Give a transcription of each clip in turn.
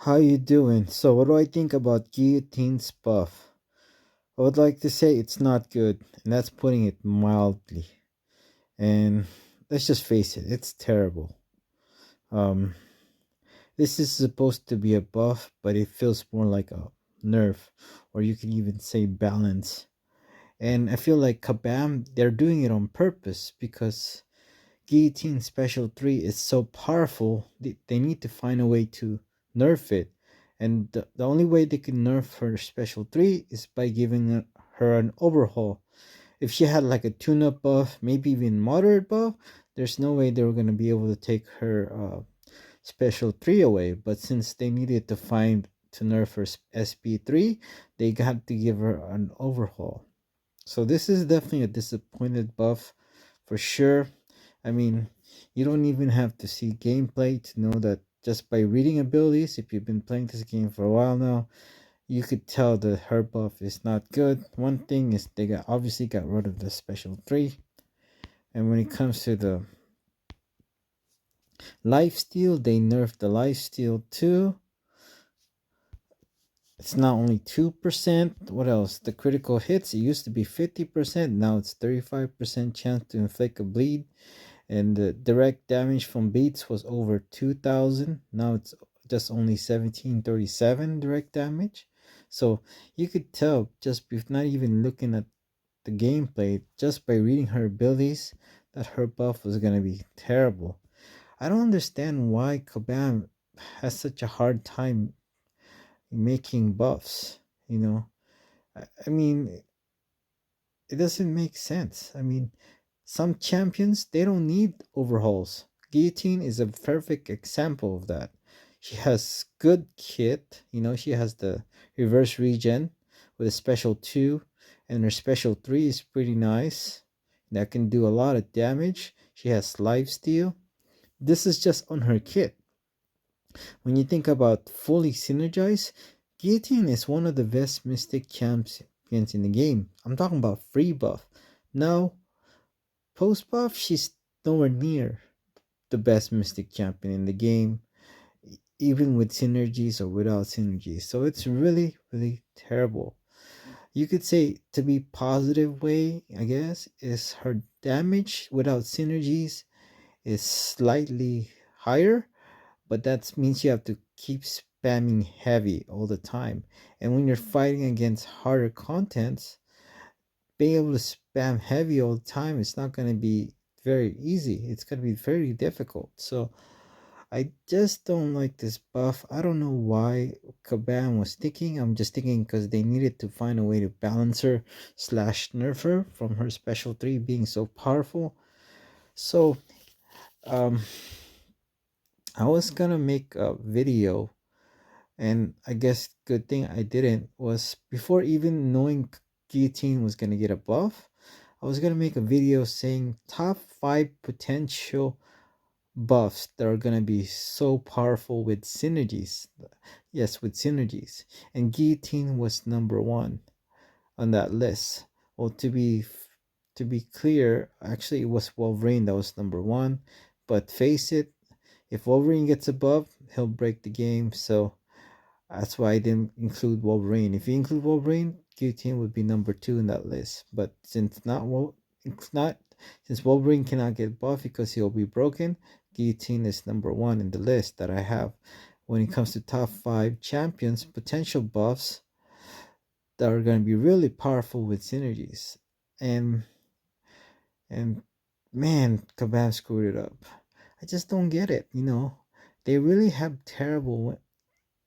How you doing? So what do I think about Guillotine's buff? I would like to say it's not good, and that's putting it mildly. And let's just face it, it's terrible. Um this is supposed to be a buff, but it feels more like a nerf, or you can even say balance. And I feel like Kabam, they're doing it on purpose because Guillotine Special 3 is so powerful, they need to find a way to nerf it. And the only way they can nerf her Special 3 is by giving her an overhaul. If she had like a tune up buff, maybe even moderate buff, there's no way they were going to be able to take her Special 3 away. But since they needed to find to nerf her SP3, they got to give her an overhaul. So this is definitely a disappointed buff for sure. I mean, you don't even have to see gameplay to know that just by reading abilities, if you've been playing this game for a while now, you could tell that her buff is not good. One thing is they obviously got rid of the special 3. And when it comes to the lifesteal, they nerfed the lifesteal too. It's not only 2%. What else? The critical hits, it used to be 50%. Now it's 35% chance to inflict a bleed. And the direct damage from beats was over 2000. Now it's just only 1737 direct damage. So you could tell just not even looking at the gameplay, just by reading her abilities, that her buff was going to be terrible. I don't understand why Kabam has such a hard time making buffs, you know. I mean, it doesn't make sense. I mean, some champions, they don't need overhauls. Guillotine is a perfect example of that. She has good kit, she has the reverse regen with a special 2, and her special 3 is pretty nice. That can do a lot of damage. She has lifesteal. This is just on her kit. When you think about fully synergized, Guillotine is one of the best Mystic champions in the game. I'm talking about free buff. Now, post buff, she's nowhere near the best Mystic champion in the game, even with synergies or without synergies. So it's really, really terrible. You could say, to be positive way, I guess, is her damage without synergies is slightly higher, but that means you have to keep spamming heavy all the time. And when you're fighting against harder contents, being able to spam heavy all the time is not going to be very easy. It's going to be very difficult. So I just don't like this buff. I don't know why Kabam was thinking. I'm just thinking because they needed to find a way to balance her slash nerf her from her special 3 being so powerful. So um I was gonna make a video, and I guess good thing I didn't, was before even knowing Guillotine was gonna get a buff, I was gonna make a video saying top 5 potential buffs that are gonna be so powerful with synergies. Yes, with synergies. And Guillotine was number one on that list. Well, to be clear, actually it was Wolverine that was number one. But face it, if Wolverine gets above, he'll break the game. So that's why I didn't include Wolverine. If you include Wolverine, Guillotine would be number two in that list. But it's not since Wolverine cannot get buff because he'll be broken, Guillotine is number one in the list that I have. When it comes to top 5 champions, potential buffs that are going to be really powerful with synergies. And and man, Kabam screwed it up. I just don't get it. They really have terrible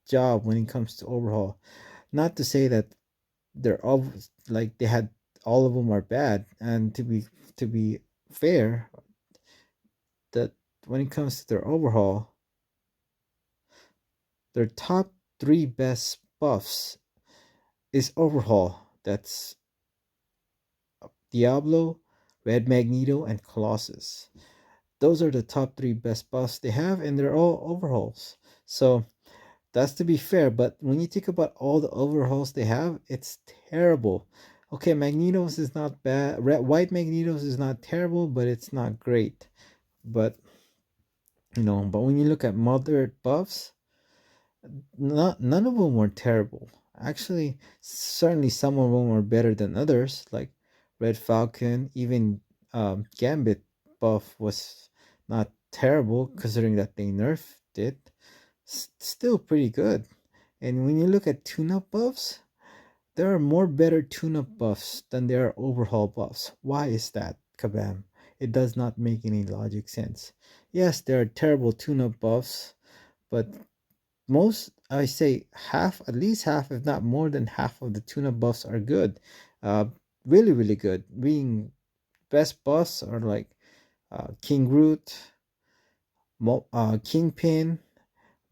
job when it comes to overhaul. Not to say that they're all like they had all of them are bad, and to be fair, that when it comes to their overhaul, their top 3 best buffs is overhaul. That's Diablo, Red Magneto, and Colossus. Those are the top 3 best buffs they have, and they're all overhauls. So that's to be fair, but when you think about all the overhauls they have, it's terrible. Okay, Magneto's is not bad. White Magneto's is not terrible, but it's not great. But but when you look at moderate buffs, Not none of them were terrible. Actually, certainly some of them were better than others. Like Red Falcon, even Gambit buff was not terrible considering that they nerfed it. Still pretty good. And when you look at tune-up buffs, there are more better tune-up buffs than there are overhaul buffs. Why is that, Kabam? It does not make any logic sense. Yes, there are terrible tune-up buffs, but most, I say half, at least half, if not more than half of the tune-up buffs are good. Uh, really, really good. Being best buffs are like King Root, Kingpin,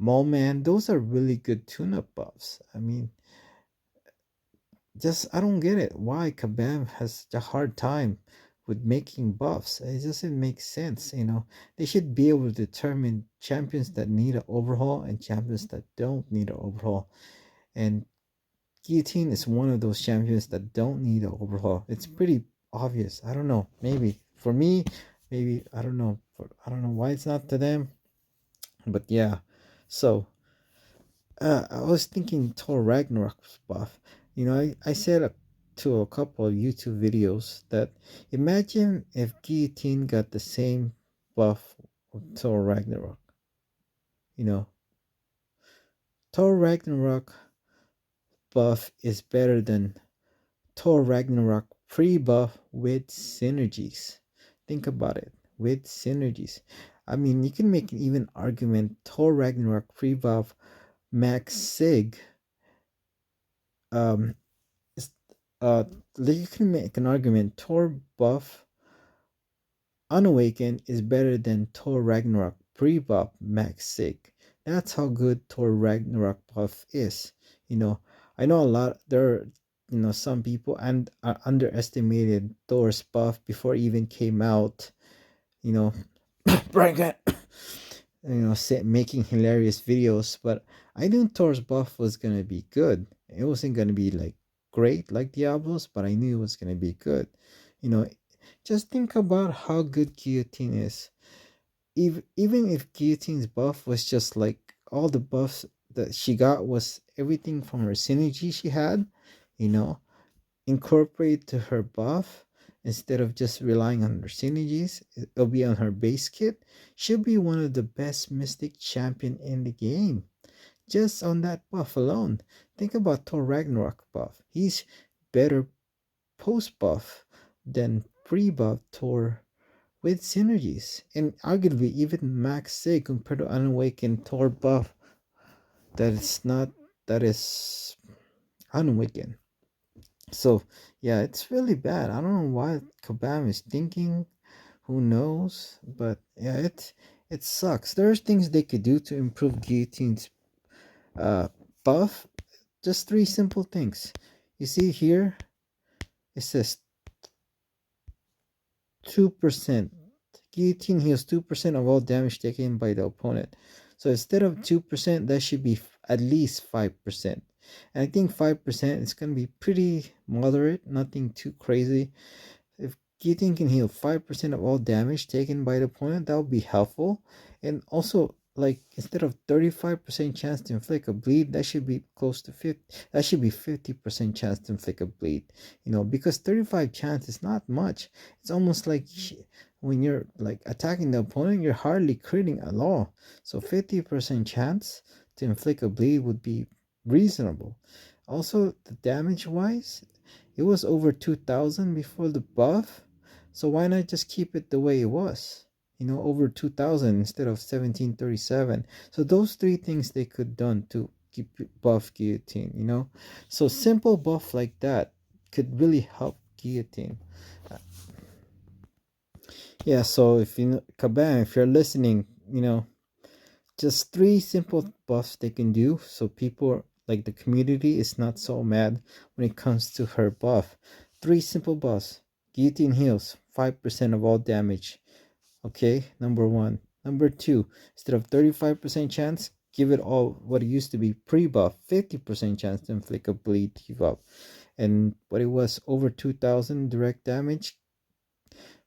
Mallman. Those are really good tune-up buffs. I mean, just I don't get it. Why Kabam has such a hard time with making buffs? It doesn't make sense. They should be able to determine champions that need an overhaul and champions that don't need an overhaul. And Guillotine is one of those champions that don't need an overhaul. It's pretty obvious. I don't know. Maybe for me, maybe I don't know. I don't know why it's not to them. But yeah. So I was thinking Thor Ragnarok's buff. I said to a couple of YouTube videos that imagine if Guillotine got the same buff of Thor Ragnarok. You know, Thor Ragnarok buff is better than Thor Ragnarok pre buff with synergies. Think about it, with synergies. I mean, you can make an even argument Thor Ragnarok pre buff Max Sig um uh you can make an argument Thor buff Unawakened is better than Thor Ragnarok pre-buff Max Sig. That's how good Thor Ragnarok buff is. You know, I know a lot there are, some people and underestimated Thor's buff before it even came out. You know, Bring it. Making hilarious videos, but I knew Thor's buff was gonna be good. It wasn't gonna be like great like Diablo's, but I knew it was gonna be good. You know, just think about how good Guillotine is. Even if Guillotine's buff was just like all the buffs that she got was everything from her synergy she had, you know, incorporate to her buff instead of just relying on her synergies. It'll be on her base kit. She'll be one of the best Mystic champion in the game. Just on that buff alone. Think about Thor Ragnarok buff. He's better post buff than pre buff Thor with synergies. And arguably even Max Sig compared to Unawakened Thor buff that is unawakened. So yeah, it's really bad. I don't know what Kabam is thinking. Who knows? But yeah, it sucks. There's things they could do to improve Guillotine's uh buff. Just three simple things. You see here, it says 2%. Guillotine heals 2% of all damage taken by the opponent. So instead of 2%, that should be at least 5%. And I think 5% is going to be pretty moderate, nothing too crazy. If Guillotine can heal 5% of all damage taken by the opponent, that would be helpful. And also, like, instead of 35% chance to inflict a bleed, that should be close to 50. That should be 50% chance to inflict a bleed. Because 35 chance is not much. It's almost like when you're like attacking the opponent, you're hardly critting at all. So 50% chance to inflict a bleed would be reasonable. Also, the damage wise, it was over 2000 before the buff, so why not just keep it the way it was? Over 2000 instead of 1737. So those three things they could done to keep buff Guillotine. So simple buff like that could really help Guillotine. Yeah, so if Kabam, if you're listening, just three simple buffs they can do so people like the community is not so mad when it comes to her buff. Three simple buffs. Guillotine heals 5% of all damage. Okay, number one. Number two, instead of 35% chance, give it all what it used to be pre-buff, 50% chance to inflict a bleed debuff. And what it was over 2000 direct damage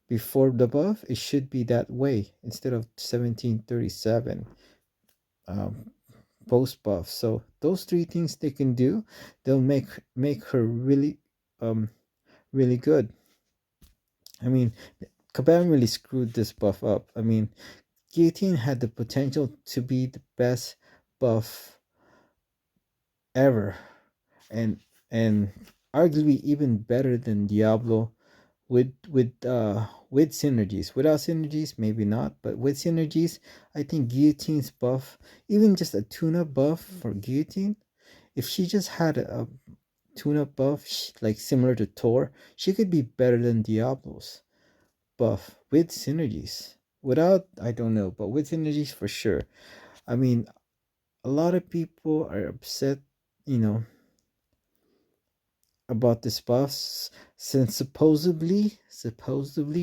before the buff, it should be that way instead of 1737. Um, post buff. So those three things they can do, they'll make her really um really good. I mean, Kabam really screwed this buff up. I mean, Guillotine had the potential to be the best buff ever, and and arguably even better than Diablo with synergies. Without synergies, maybe not, but with synergies, I think Guillotine's buff, even just a tune-up buff for Guillotine, if she just had a tune-up buff like similar to Tor, she could be better than Diablo's buff with synergies. Without, I don't know, but with synergies for sure. I mean, a lot of people are upset, you know, about this buff since supposedly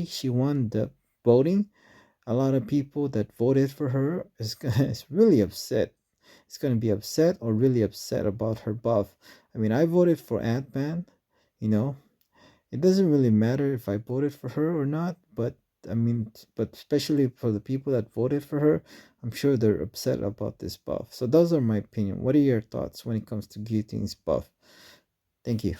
she won the voting. A lot of people that voted for her is really upset. It's gonna be upset or really upset about her buff. I mean, I voted for Ant-Man. You know, it doesn't really matter if I voted for her or not, but I mean, but especially for the people that voted for her, I'm sure they're upset about this buff. So those are my opinion. What are your thoughts when it comes to Guillotine's buff? Thank you.